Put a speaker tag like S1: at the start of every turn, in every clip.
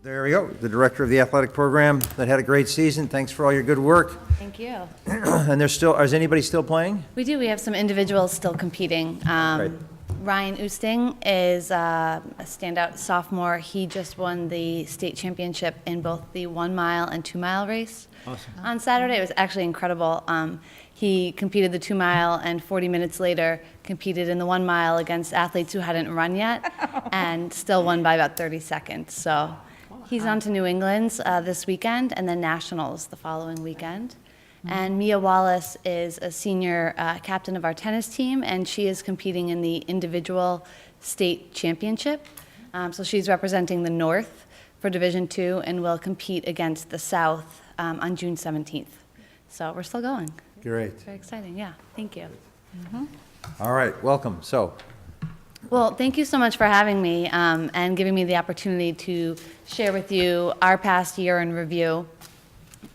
S1: There we go, the director of the athletic program that had a great season. Thanks for all your good work.
S2: Thank you.
S1: And is anybody still playing?
S2: We do. We have some individuals still competing.
S1: Right.
S2: Ryan Oosting is a standout sophomore. He just won the state championship in both the 1 mile and 2 mile race.
S1: Awesome.
S2: On Saturday. It was actually incredible. He competed the 2 mile and 40 minutes later competed in the 1 mile against athletes who hadn't run yet and still won by about 30 seconds. So he's on to New England's this weekend and then Nationals the following weekend. And Mia Wallace is a senior captain of our tennis team, and she is competing in the individual state championship. So she's representing the North for Division II and will compete against the South on June 17th. So we're still going.
S1: Great.
S2: It's very exciting, yeah. Thank you.
S1: All right, welcome. So,
S2: Well, thank you so much for having me and giving me the opportunity to share with you our past year in review.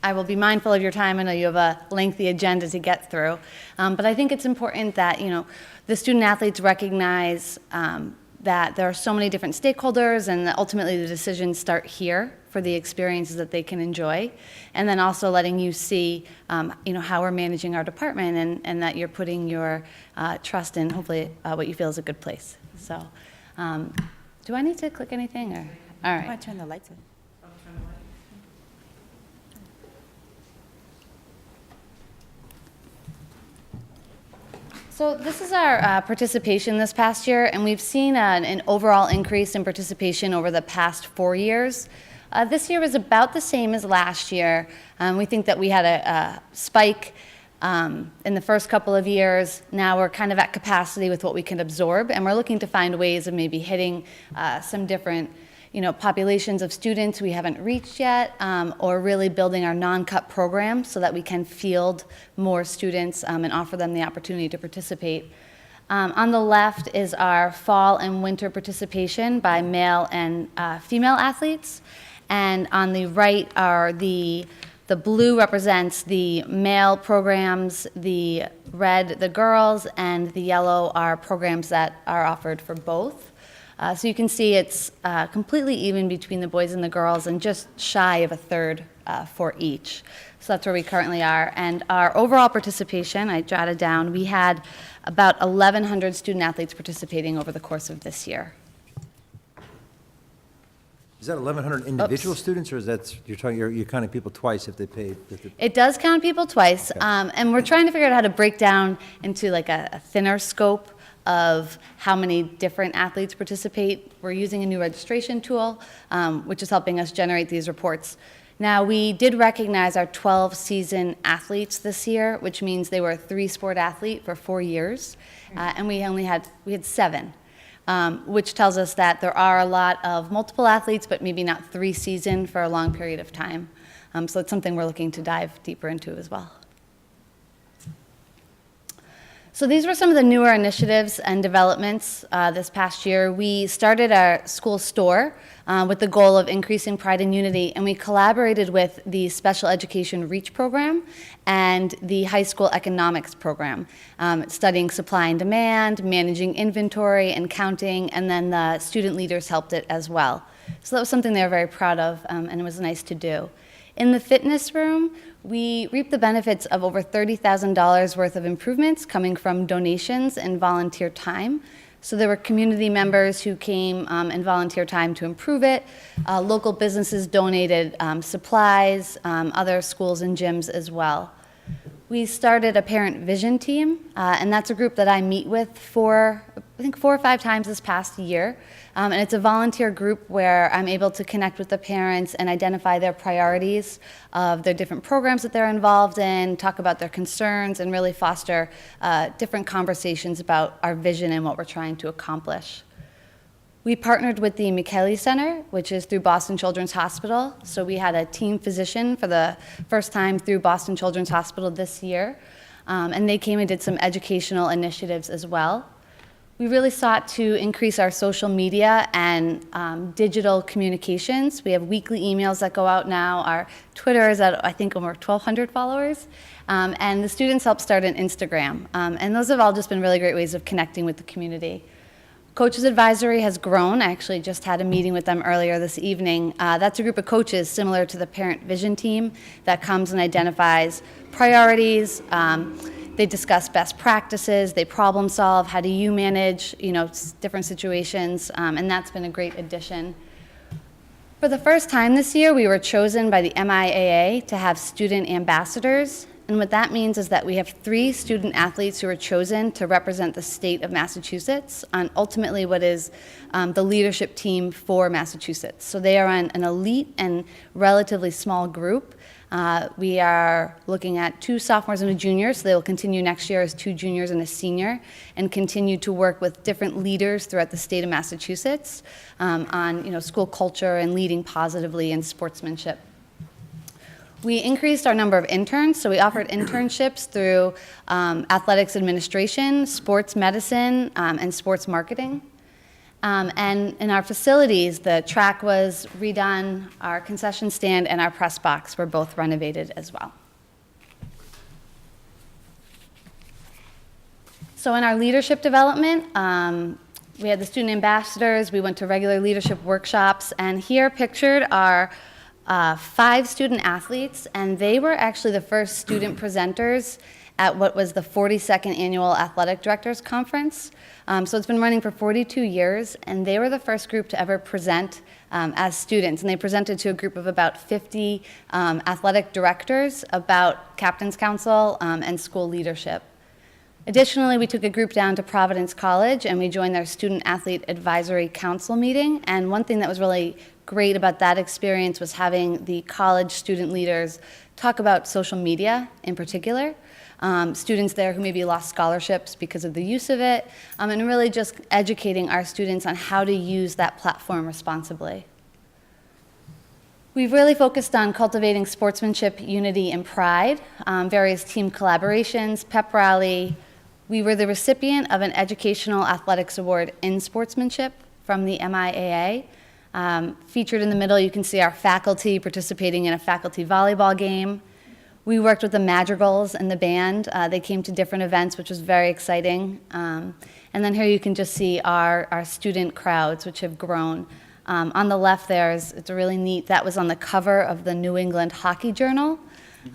S2: I will be mindful of your time. I know you have a lengthy agenda to get through, but I think it's important that the student athletes recognize that there are so many different stakeholders, and that ultimately the decisions start here for the experiences that they can enjoy, and then also letting you see how we're managing our department, and that you're putting your trust in hopefully what you feel is a good place. So, do I need to click anything, or all right?
S3: I want to turn the lights on.
S2: So this is our participation this past year, and we've seen an overall increase in participation over the past 4 years. This year was about the same as last year. We think that we had a spike in the first couple of years. Now we're kind of at capacity with what we can absorb, and we're looking to find ways of maybe hitting some different populations of students we haven't reached yet, or really building our non-cut program so that we can field more students and offer them the opportunity to participate. On the left is our fall and winter participation by male and female athletes, and on the right are the blue represents the male programs, the red the girls, and the yellow are programs that are offered for both. So you can see it's completely even between the boys and the girls, and just shy of a third for each. So that's where we currently are. And our overall participation, I jotted down, we had about 1,100 student athletes participating over the course of this year.
S1: is that 1,100 individual students, or is that you're counting people twice if they paid?
S2: It does count people twice,
S1: Okay.
S2: and we're trying to figure out how to break down into like a thinner scope of how many different athletes participate. We're using a new registration tool, which is helping us generate these reports. Now, we did recognize our 12 season athletes this year, which means they were a 3-sport athlete for 4 years, and we had 7, which tells us that there are a lot of multiple athletes, but maybe not 3 season for a long period of time. So it's something we're looking to dive deeper into as well. So these were some of the newer initiatives and developments this past year. We started our school store with the goal of increasing pride and unity, and we collaborated with the Special Education REACH program and the high school economics program, studying supply and demand, managing inventory and counting, and then the student leaders helped it as well. So that was something they were very proud of, and it was nice to do. In the fitness room, we reaped the benefits of over $30,000 worth of improvements coming from donations and volunteer time. So there were community members who came and volunteered time to improve it. Local businesses donated supplies, other schools and gyms as well. We started a parent vision team, and that's a group that I meet with I think 4 or 5 times this past year. And it's a volunteer group where I'm able to connect with the parents and identify their priorities of their different programs that they're involved in, talk about their concerns, and really foster different conversations about our vision and what we're trying to accomplish. We partnered with the McKellie Center, which is through Boston Children's Hospital. So we had a team physician for the first time through Boston Children's Hospital this year. And they came and did some educational initiatives as well. We really sought to increase our social media and digital communications. We have weekly emails that go out now. Our Twitter is at, I think, over 1,200 followers. And the students helped start an Instagram. And those have all just been really great ways of connecting with the community. Coaches Advisory has grown. I actually just had a meeting with them earlier this evening. That's a group of coaches similar to the Parent Vision Team that comes and identifies priorities. They discuss best practices. They problem solve. How do you manage, different situations? And that's been a great addition. For the first time this year, we were chosen by the MIAA to have student ambassadors. And what that means is that we have 3 student athletes who are chosen to represent the state of Massachusetts on ultimately what is the leadership team for Massachusetts. So they are on an elite and relatively small group. We are looking at 2 sophomores and a junior, so they will continue next year as 2 juniors and a senior, and continue to work with different leaders throughout the state of Massachusetts on school culture and leading positively in sportsmanship. We increased our number of interns, so we offered internships through athletics administration, sports medicine, and sports marketing. And in our facilities, the track was redone, our concession stand and our press box were both renovated as well. So in our leadership development, we had the student ambassadors, we went to regular leadership workshops, and here pictured are 5 student athletes, and they were actually the first student presenters at what was the 42nd Annual Athletic Directors Conference. So it's been running for 42 years, and they were the first group to ever present as students. And they presented to a group of about 50 athletic directors about Captain's Council and school leadership. Additionally, we took a group down to Providence College, and we joined their Student Athlete Advisory Council meeting. And one thing that was really great about that experience was having the college student leaders talk about social media in particular. Students there who maybe lost scholarships because of the use of it, and really just educating our students on how to use that platform responsibly. We've really focused on cultivating sportsmanship, unity, and pride, various team collaborations, pep rally. We were the recipient of an Educational Athletics Award in Sportsmanship from the MIAA. Featured in the middle, you can see our faculty participating in a faculty volleyball game. We worked with the Madrigals and the band. They came to different events, which was very exciting. And then here you can just see our student crowds, which have grown. On the left there it's really neat. That was on the cover of the New England Hockey Journal.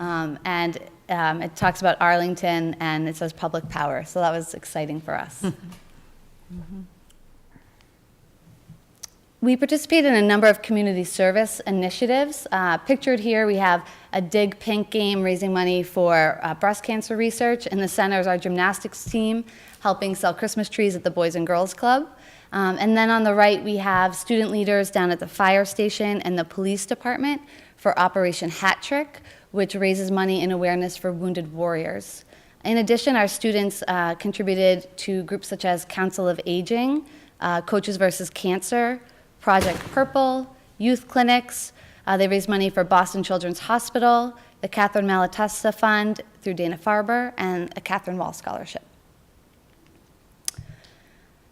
S2: And it talks about Arlington, and it says public power. So that was exciting for us. We participate in a number of community service initiatives. Pictured here, we have a Dig Pink game raising money for breast cancer research. In the center is our gymnastics team helping sell Christmas trees at the Boys and Girls Club. And then on the right, we have student leaders down at the fire station and the police department for Operation Hat Trick, which raises money and awareness for wounded warriors. In addition, our students contributed to groups such as Council of Aging, Coaches versus Cancer, Project Purple, youth clinics. They raised money for Boston Children's Hospital, the Catherine Malatesta Fund through Dana-Farber, and a Catherine Wall Scholarship.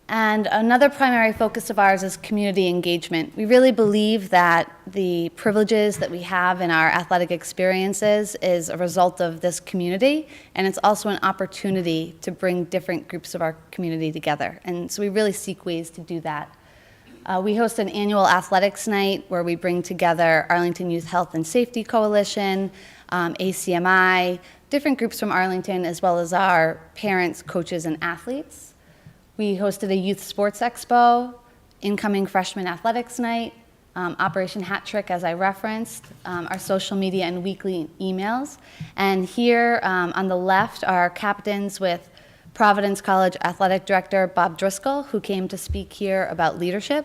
S2: And another primary focus of ours is community engagement. We really believe that the privileges that we have in our athletic experiences is a result of this community, and it's also an opportunity to bring different groups of our community together. And so we really seek ways to do that. We host an annual athletics night where we bring together Arlington Youth Health and Safety Coalition, ACMi, different groups from Arlington, as well as our parents, coaches, and athletes. We hosted a youth sports expo, incoming freshman athletics night, Operation Hat Trick, as I referenced, our social media and weekly emails. And here on the left are captains with Providence College Athletic Director Bob Driscoll, who came to speak here about leadership.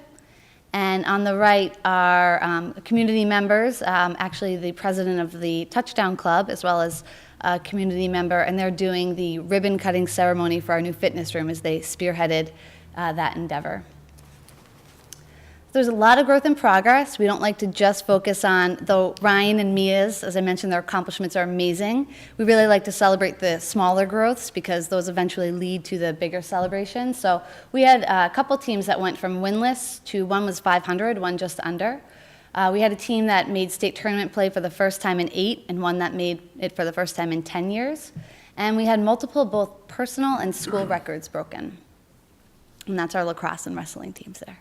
S2: And on the right are community members, actually the president of the Touchdown Club, as well as a community member, and they're doing the ribbon cutting ceremony for our new fitness room as they spearheaded that endeavor. There's a lot of growth in progress. We don't like to just focus on, though Ryan and Mia's, as I mentioned, their accomplishments are amazing. We really like to celebrate the smaller growths because those eventually lead to the bigger celebrations. So we had a couple teams that went from winless to one was 500, one just under. We had a team that made state tournament play for the first time in 8 and one that made it for the first time in 10 years. And we had multiple both personal and school records broken. And that's our lacrosse and wrestling teams there.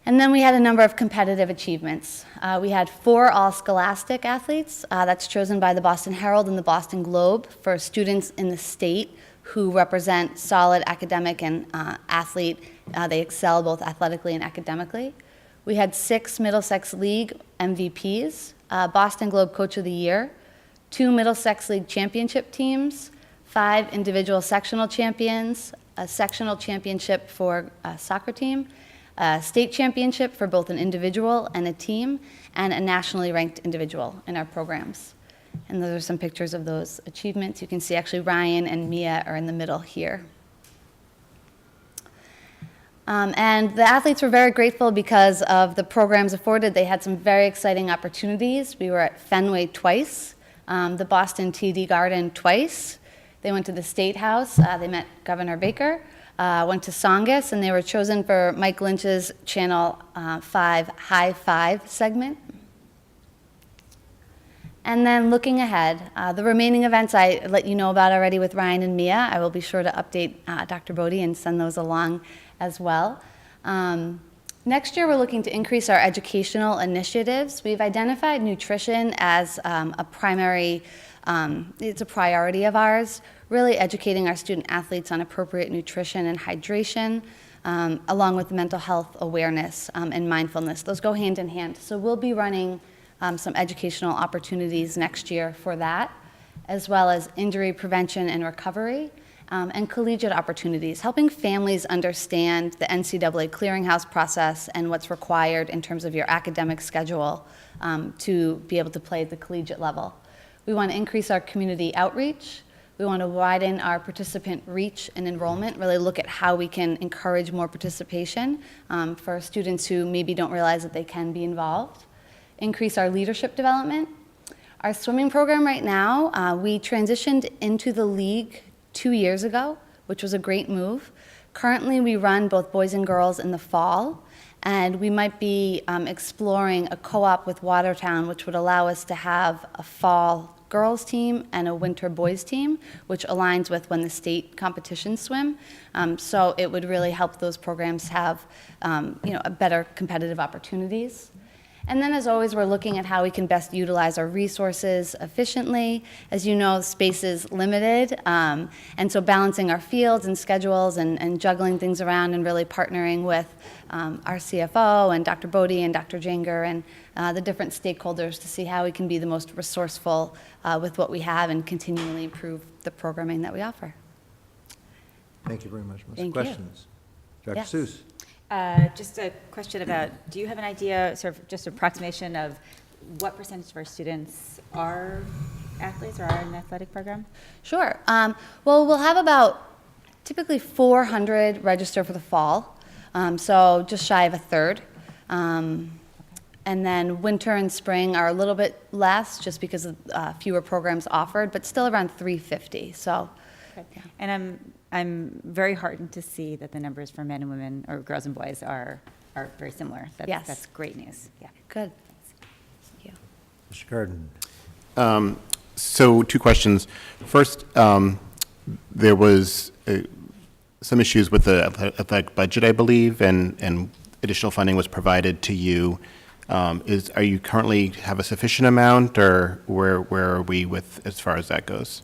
S2: And then we had a number of competitive achievements. We had 4 all-scholastic athletes. That's chosen by the Boston Herald and the Boston Globe for students in the state who represent solid academic and athlete. They excel both athletically and academically. We had 6 Middlesex League MVPs, Boston Globe Coach of the Year, 2 Middlesex League championship teams, 5 individual sectional champions, a sectional championship for a soccer team, a state championship for both an individual and a team, and a nationally ranked individual in our programs. And those are some pictures of those achievements. You can see actually Ryan and Mia are in the middle here. And the athletes were very grateful because of the programs afforded. They had some very exciting opportunities. We were at Fenway twice, the Boston TD Garden twice. They went to the State House. They met Governor Baker. Went to Songus, and they were chosen for Mike Lynch's Channel 5 High Five segment. And then looking ahead, the remaining events I let you know about already with Ryan and Mia. I will be sure to update Dr. Bodie and send those along as well. Next year, we're looking to increase our educational initiatives. We've identified nutrition as a primary, it's a priority of ours, really educating our student athletes on appropriate nutrition and hydration, along with mental health awareness and mindfulness. Those go hand in hand. So we'll be running some educational opportunities next year for that, as well as injury prevention and recovery, and collegiate opportunities, helping families understand the NCAA clearinghouse process and what's required in terms of your academic schedule to be able to play at the collegiate level. We want to increase our community outreach. We want to widen our participant reach and enrollment, really look at how we can encourage more participation for students who maybe don't realize that they can be involved. Increase our leadership development. Our swimming program right now, we transitioned into the league 2 years ago, which was a great move. Currently, we run both boys and girls in the fall, and we might be exploring a co-op with Watertown, which would allow us to have a fall girls team and a winter boys team, which aligns with when the state competitions swim. So it would really help those programs have a better competitive opportunities. And then, as always, we're looking at how we can best utilize our resources efficiently. As you know, space is limited, and so balancing our fields and schedules and juggling things around and really partnering with our CFO and Dr. Bodie and Dr. Janger and the different stakeholders to see how we can be the most resourceful with what we have and continually improve the programming that we offer.
S1: Thank you very much, Ms.
S2: Thank you.
S1: Questions? Dr.
S2: Yes.
S1: Seuss?
S3: Just a question about, do you have an idea, sort of just approximation of what percentage of our students are athletes or are in an athletic program?
S2: Sure. Well, we'll have about typically 400 register for the fall, so just shy of a third. And then winter and spring are a little bit less just because of fewer programs offered, but still around 350. So,
S3: Okay. And I'm very heartened to see that the numbers for men and women, or girls and boys, are very similar.
S2: Yes.
S3: That's great news. Yeah.
S2: good. Thank you.
S1: Mr. Carden?
S4: So 2 questions. First, there was some issues with the athletic budget, I believe, and additional funding was provided to you. Are you currently have a sufficient amount, or where are we with as far as that goes?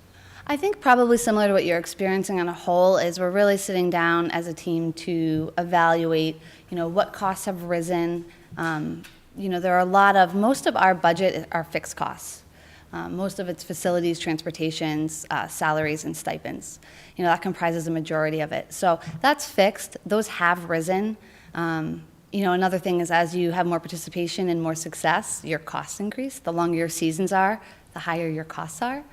S2: I think probably similar to what you're experiencing on a whole is we're really sitting down as a team to evaluate, what costs have risen. There are most of our budget are fixed costs. Most of it's facilities, transportations, salaries, and stipends. That comprises a majority of it. So that's fixed. Those have risen. Another thing is as you have more participation and more success, your costs increase. The longer your seasons are, the higher your costs are.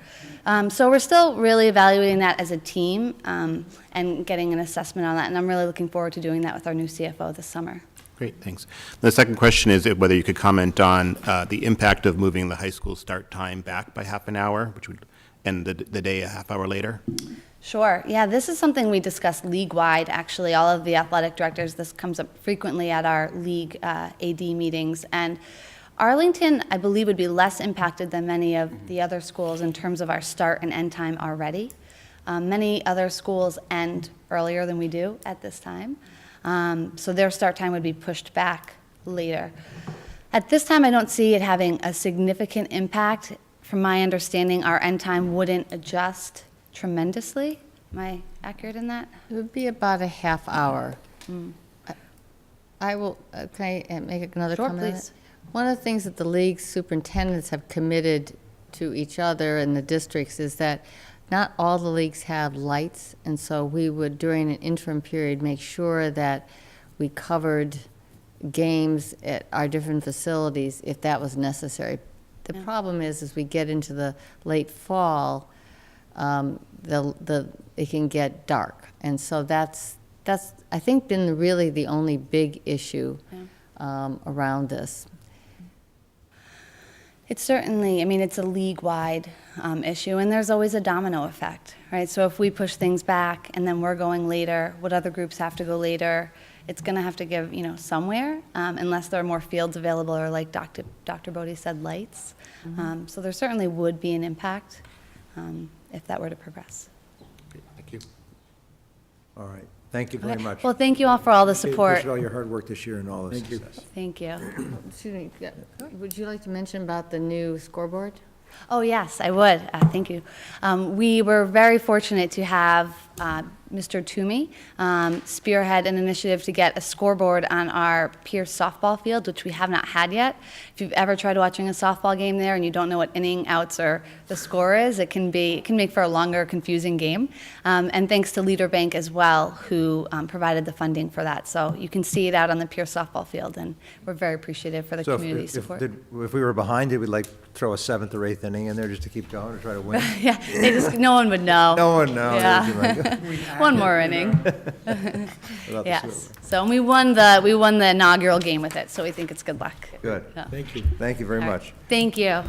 S2: So we're still really evaluating that as a team and getting an assessment on that. And I'm really looking forward to doing that with our new CFO this summer.
S4: Great, thanks. The second question is whether you could comment on the impact of moving the high school start time back by half an hour, which would end the day a half hour later.
S2: Sure. Yeah, this is something we discuss league-wide, actually. All of the athletic directors, this comes up frequently at our league AD meetings. And Arlington, I believe, would be less impacted than many of the other schools in terms of our start and end time already. Many other schools end earlier than we do at this time, so their start time would be pushed back later. At this time, I don't see it having a significant impact. From my understanding, our end time wouldn't adjust tremendously. Am I accurate in that?
S5: It would be about a half hour. I will, can I make another
S2: Sure,
S5: comment on
S2: please.
S5: it? One of the things that the league superintendents have committed to each other and the districts is that not all the leagues have lights, and so we would, during an interim period, make sure that we covered games at our different facilities if that was necessary. The problem is, as we get into the late fall, it can get dark. And so that's I think, been really the only big issue around this.
S2: It's certainly, I mean, it's a league-wide issue, and there's always a domino effect, right? So if we push things back and then we're going later, what other groups have to go later? It's going to have to give, somewhere, unless there are more fields available or, like Dr. Bodie said, lights. So there certainly would be an impact if that were to progress.
S1: Thank you. All right. Thank you very
S2: Okay.
S1: much.
S2: Well, thank you all for all the support.
S1: Appreciate all your hard work this year and all the success.
S2: Thank you.
S5: Excuse me, would you like to mention about the new scoreboard?
S2: Oh, yes, I would. Thank you. We were very fortunate to have Mr. Toomey spearhead an initiative to get a scoreboard on our Pierce softball field, which we have not had yet. If you've ever tried watching a softball game there and you don't know what inning, outs, or the score is, it can make for a longer, confusing game. And thanks to Leader Bank as well, who provided the funding for that. So you can see it out on the Pierce softball field, and we're very appreciative for the
S1: So
S2: community support.
S1: if we were behind, did we like throw a 7th or 8th inning in there just to keep going or try to win?
S2: Yeah, no one would know.
S1: No one knows.
S2: Yeah. One more inning.
S1: Without the
S2: Yes. So and we won the inaugural game with it, so we think it's good luck.
S1: Good.
S2: Yeah.
S1: Thank you. Thank you very
S2: All right.
S1: much.
S2: Thank you.